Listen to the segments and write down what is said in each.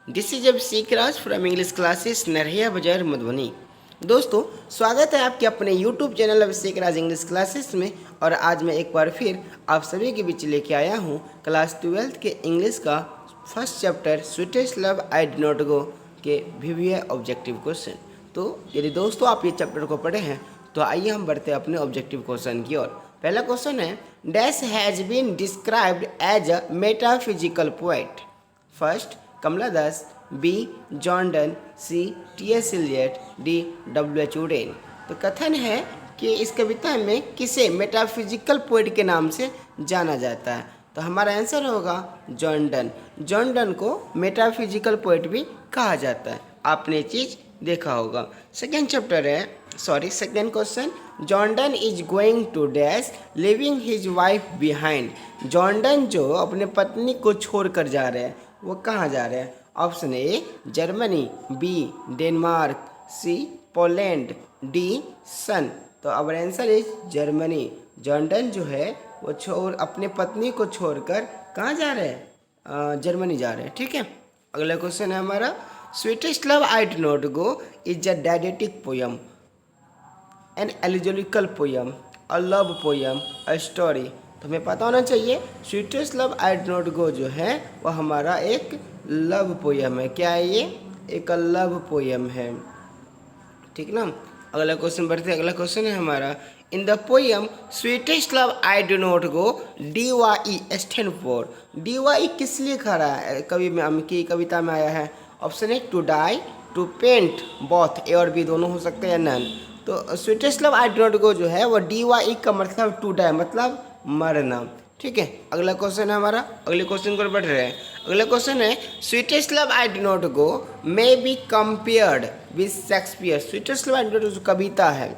This is Abhishek Raj from English classes Narahia बाजार मधुबनी। दोस्तों, स्वागत है आपके अपने YouTube channel Abhishek Raj English classes में। और आज मैं एक बार फिर आप सभी के बीच लेके आया हूँ क्लास 12th के इंग्लिश का first chapter sweetest love I do not गो के विवियर ऑब्जेक्टिव क्वेश्चन। तो यदि दोस्तों आप ये चैप्टर को पढ़े हैं तो आइए हम बढ़ते हैं अपने ऑब्जेक्टिव क्वेश्चन की ओर। पहला क्वेश्चन है, dash has been described as a metaphysical poet. First Kamala Das, B John Donne, C T S Eliot, D W H Auden. तो कथन है कि इस कविता में किसे मेटाफिजिकल पोएट के नाम से जाना जाता है। तो हमारा आंसर होगा जॉन डन। जॉन डन को मेटाफिजिकल पोएट भी कहा जाता है। आपने ये चीज़ देखा होगा। Second question, John Donne is going to dash leaving his wife behind. John Donne जो अपने पत्नी को छोड़ कर जा रहे हैं वो कहाँ जा रहे हैं। Option A Germany, B Denmark, C Poland, D sun. तो अब answer is Germany. John Donne जो है वो अपने पत्नी को छोड़कर कहाँ जा रहे हैं, जर्मनी जा रहे हैं। ठीक है, अगला क्वेश्चन है हमारा, sweetest love I do not go is a didactic poem, an elegiacal poem, a love poem, a story. तो हमें पता होना चाहिए sweetest love I do not go जो है वो हमारा एक लव पोयम है। क्या है ये? एक लव पोयम है। ठीक ना। अगला क्वेश्चन बढ़ते हैं। अगला क्वेश्चन है हमारा, in the poem sweetest love I do not go D Y stand for. D Y किस लिए खड़ा है की कविता में आया है। Option A to die, to paint, both A और बी दोनों हो सकते हैं, नन। तो sweetest love I do not go जो है वो डी वाई का मतलब टू डाई मतलब मरना। ठीक है, अगला क्वेश्चन है हमारा। अगले क्वेश्चन को बढ़ रहे हैं। अगला क्वेश्चन है, sweetest love I do not go may be compared with Shakespeare. Sweetest love I do not go जो कविता है,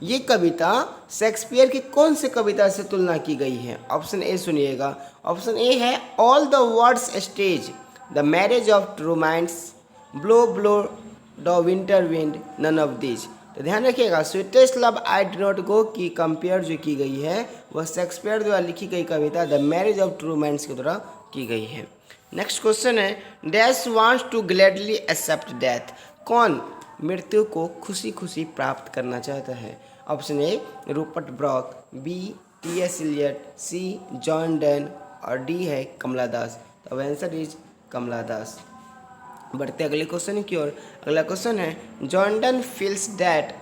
ये कविता शेक्सपियर की कौन सी कविता से तुलना की गई है। ऑप्शन ए सुनिएगा। ऑप्शन ए है all the words stage, the marriage of true minds, blow blow the winter wind, none of this. तो ध्यान रखिएगा, sweetest love I do not go की कंपेयर जो की गई है वह शेक्सपियर द्वारा लिखी गई कविता the marriage of true minds के द्वारा की गई है। नेक्स्ट क्वेश्चन है, dash wants to gladly accept death. कौन मृत्यु को खुशी खुशी प्राप्त करना चाहता है। Option A Rupert Brooke, B T S Eliot, C John Donne और डी है कमला दास। तो आंसर इज कमला दास। बढ़ते अगले क्वेश्चन की ओर। अगला क्वेश्चन है, John Donne feels that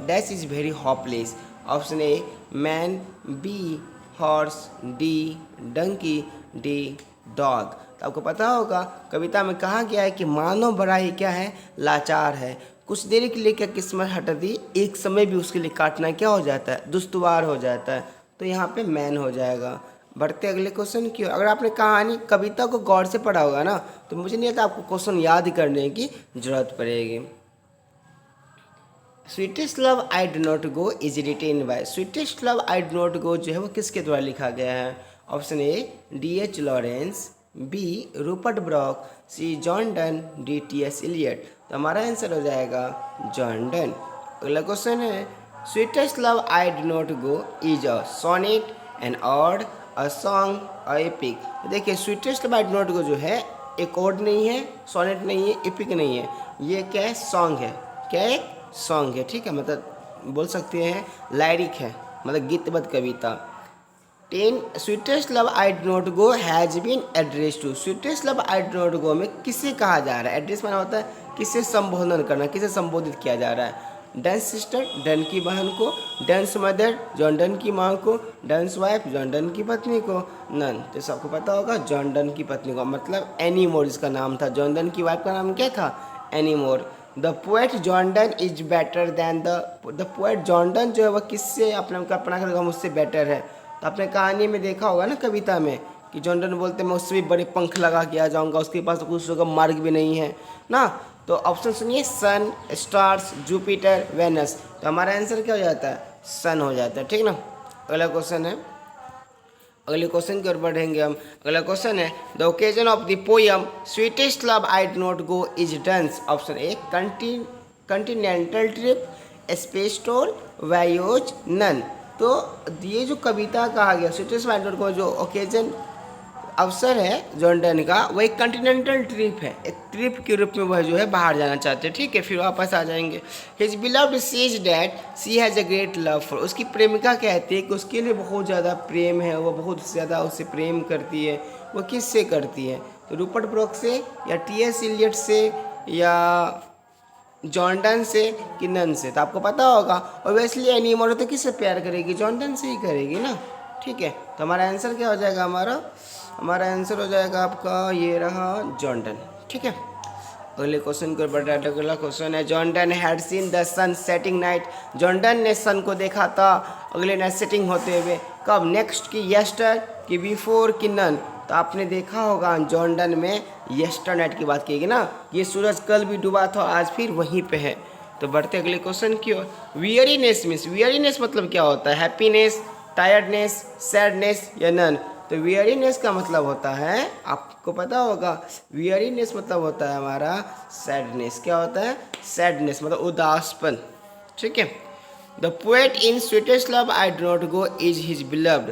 dash is very hopeless. Option A man, B horse, D donkey, D dog. तो आपको पता होगा कविता में कहा गया है कि मानव बड़ा ही क्या है, लाचार है। कुछ देर के लिए क्या किस्मत हटा दी, एक समय भी उसके लिए काटना क्या हो जाता है, दुश्वार हो जाता है। तो यहाँ पे मैन हो जाएगा। बढ़ते अगले क्वेश्चन की ओर। अगर आपने कहानी कविता को गौर से पढ़ा होगा ना तो मुझे नहीं आता आपको क्वेश्चन याद करने की जरूरत पड़ेगी। Sweetest love I do not go is written by. Sweetest love I do not go जो है वो किसके द्वारा लिखा गया है। Option A D H Lawrence, B Rupert Brooke, C John Donne, D T S Eliot. तो हमारा आंसर हो जाएगा जॉन डन। अगला क्वेश्चन है, sweetest love I do not go is a sonnet, an ode, a song, an epic. देखिए sweetest love I do not go जो है एक ऑड नहीं है, सोनेट नहीं है, एपिक नहीं है, ये क्या है, सॉन्ग है। क्या है, सॉन्ग है। ठीक है, मतलब बोल सकते हैं लायरिक है, मतलब गीतबद्ध कविता। 10 sweetest love I do not go has been address to. Sweetest love I do not go में किसे कहा जा रहा है। एड्रेस माना होता है किसे संबोधन करना, किसे संबोधित किया जा रहा है। डन सिस्टर डन की बहन को, डन्स मदर जॉन डन की माँ को, डन्स वाइफ जॉन डन की पत्नी को, नन। तो सबको पता होगा जॉन डन की पत्नी को मतलब एनी मोर इसका नाम था। जॉन डन की वाइफ का नाम क्या था, any more. The poet John Donne is better than the poet John Donne जो है वह किससे अपने कल्पना करेगा मुझसे बेटर है। तो आपने कहानी में देखा होगा ना कविता में कि जॉन डन बोलते मैं उससे भी बड़े पंख लगा के आ जाऊँगा, उसके पास तो कुछ होगा मार्ग भी नहीं है ना। तो ऑप्शन सुनिए, सन, स्टार्स, जुपिटर, वेनस। तो हमारा आंसर क्या हो जाता है, सन हो जाता है। ठीक ना। अगला क्वेश्चन है, अगले क्वेश्चन की ओर बढ़ेंगे हम। अगला क्वेश्चन है, the occasion of the poem sweetest love I do not go is dance. Option A continental trip, space tour, voyages, none. तो ये जो कविता कहा गया sweetest love I do not go जो ओकेजन अवसर है जॉर्डन का, वो एक कॉन्टिनेंटल ट्रिप है, एक ट्रिप के रूप में वह जो है बाहर जाना चाहते हैं, ठीक है, फिर वापस आ जाएंगे। His beloved says that C has a great love for, उसकी प्रेमिका कहती है कि उसके लिए बहुत ज़्यादा प्रेम है, वो बहुत ज़्यादा उससे प्रेम करती है। वो किससे करती है? तो रूपर्ट ब्रूक से या टी.एस. इलियट से या जॉर्डन से कि नन से? तो आपको पता होगा ऑब्वियसली एनी मोर तो किससे प्यार करेगी? जॉर्डन से ही करेगी ना, ठीक है। तो हमारा आंसर क्या हो जाएगा? हमारा आंसर हो जाएगा आपका ये रहा जॉर्डन, ठीक है। अगले क्वेश्चन को बढ़ा, अगला क्वेश्चन है John Donne had seen the sun setting night, John Donne ने सन को देखा था अगले नाइट सेटिंग होते हुए। कब? नेक्स्ट की यस्टर की बिफोर की नन? तो आपने देखा होगा जॉर्डन में यस्टर नाइट की बात की ना, ये सूरज कल भी डूबा था, आज फिर वहीं पे है। तो बढ़ते अगले क्वेश्चन की ओर। वियरीनेस मीन्स, वियरीनेस मतलब क्या होता है? हैप्पीनेस, टायर्डनेस, सैडनेस या नन? तो वियरीनेस का मतलब होता है, आपको पता होगा, वियरीनेस मतलब होता है हमारा सैडनेस। क्या होता है? सैडनेस मतलब उदासपन, ठीक है। The poet in sweetest love I do not go is his beloved,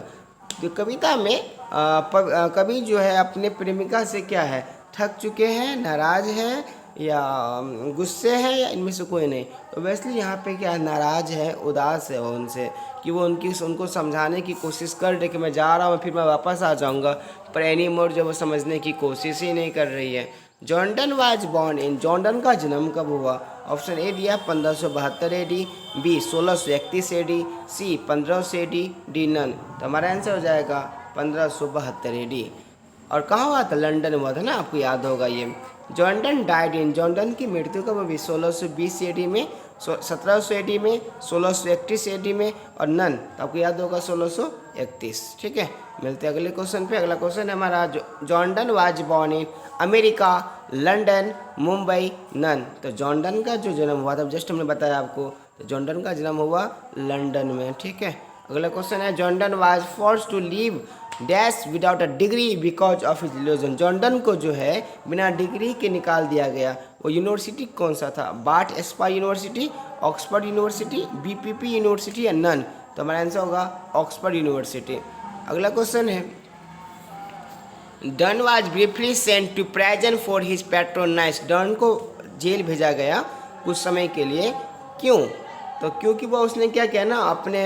तो कविता में कवि जो है अपने प्रेमिका से क्या है? थक चुके हैं, नाराज हैं या गुस्से हैं या इनमें से कोई नहीं? तो वैसे यहाँ पे क्या नाराज है, उदास है वो उनसे, कि वो उनको समझाने की कोशिश कर रहे कि मैं जा रहा हूँ, फिर मैं वापस आ जाऊँगा, पर एनी मोर जो वो समझने की कोशिश ही नहीं कर रही है। John Donne was born in, Jordan का जन्म कब हुआ? ऑप्शन ए दिया 1572 AD, बी 1631 AD, सी 1500 AD, डी नन? तो हमारा आंसर हो जाएगा 1572 AD। और कहाँ हुआ था? लंदन हुआ था ना, आपको याद होगा ये। जॉर्डन डाइड इन, जॉर्डन की मृत्यु कब हुई? 1620 AD में, 1700 AD में, 1631 AD में, और नन तो आपको याद होगा 1631, ठीक है। मिलते हैं अगले क्वेश्चन पे। अगला क्वेश्चन है हमारा Jordan was born in America, London, Mumbai, none? तो जॉर्डन का जो जन्म हुआ था, जस्ट हमने बताया आपको, तो जॉर्डन का जन्म हुआ लंदन में, ठीक है। अगला क्वेश्चन है John Donne was forced to leave dash without a degree because of his religion, John Donne को जो है बिना डिग्री के निकाल दिया गया। वो यूनिवर्सिटी कौन सा था? Bath Spa university, Oxford university, BPP university या नन? तो हमारा आंसर होगा ऑक्सफोर्ड यूनिवर्सिटी। अगला क्वेश्चन है Donne was briefly sent to prison for his patronise, Donne को जेल भेजा गया कुछ समय के लिए, क्यों? तो क्योंकि वो उसने क्या किया ना, अपने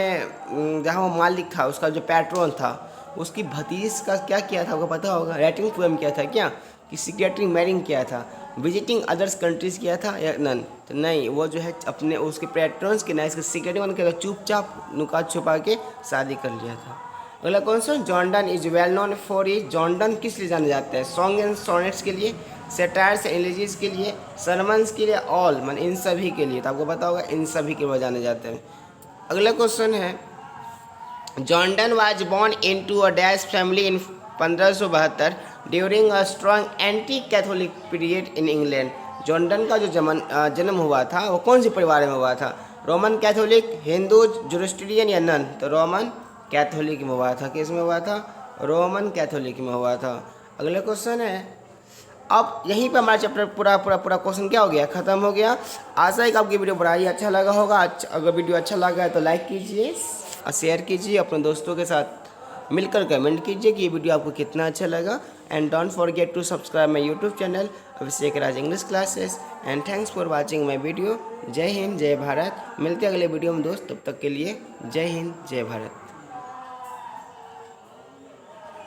जहाँ वो मालिक था, उसका जो पैट्रोन था, उसकी भतीज का क्या किया था, आपको पता होगा, राइटिंग पोएम किया था क्या, कि सिक्रेटरी मैरिंग किया था, विजिटिंग अदर्स कंट्रीज किया था या नन? तो नहीं, वो जो है अपने उसके पैट्रॉन्स के ना, इसके सिक्रेटरी बन के चुपचाप नुका छुपा के शादी कर लिया था। अगला question Jordan is well known for is, Jordan किस लिए जाने जाते हैं? सॉन्ग एंड सोनेट्स के लिए, सेटायर्स एंड एलिजीज के लिए, सरमन्स के लिए, ऑल मान इन सभी के लिए? तो आपको पता होगा इन सभी के लिए जाने जाते हैं। अगला क्वेश्चन है John Donne was born into a dash family in 1572 during a strong anti Catholic period in England, John Donne का जो जन्म हुआ था वो कौन से परिवार में हुआ था? रोमन कैथोलिक, हिंदू, जोरोस्ट्रियन या नन? तो रोमन कैथोलिक में हुआ था। किस में हुआ था? रोमन कैथोलिक में हुआ था। अगला क्वेश्चन है, अब यहीं पे हमारा चैप्टर पूरा क्वेश्चन क्या हो गया, खत्म हो गया। आशा है कि आपकी वीडियो बड़ा ही अच्छा लगा होगा। अगर वीडियो अच्छा लगा है तो लाइक कीजिए और शेयर कीजिए, अपने दोस्तों के साथ मिलकर कमेंट कीजिए कि ये वीडियो आपको कितना अच्छा लगा। And don't forget to subscribe my YouTube channel Abhishek Raj English classes. And thanks for watching my video. Jai Hind, जय भारत। मिलते हैं अगले वीडियो में दोस्त, तब तक के लिए जय हिंद, जय भारत।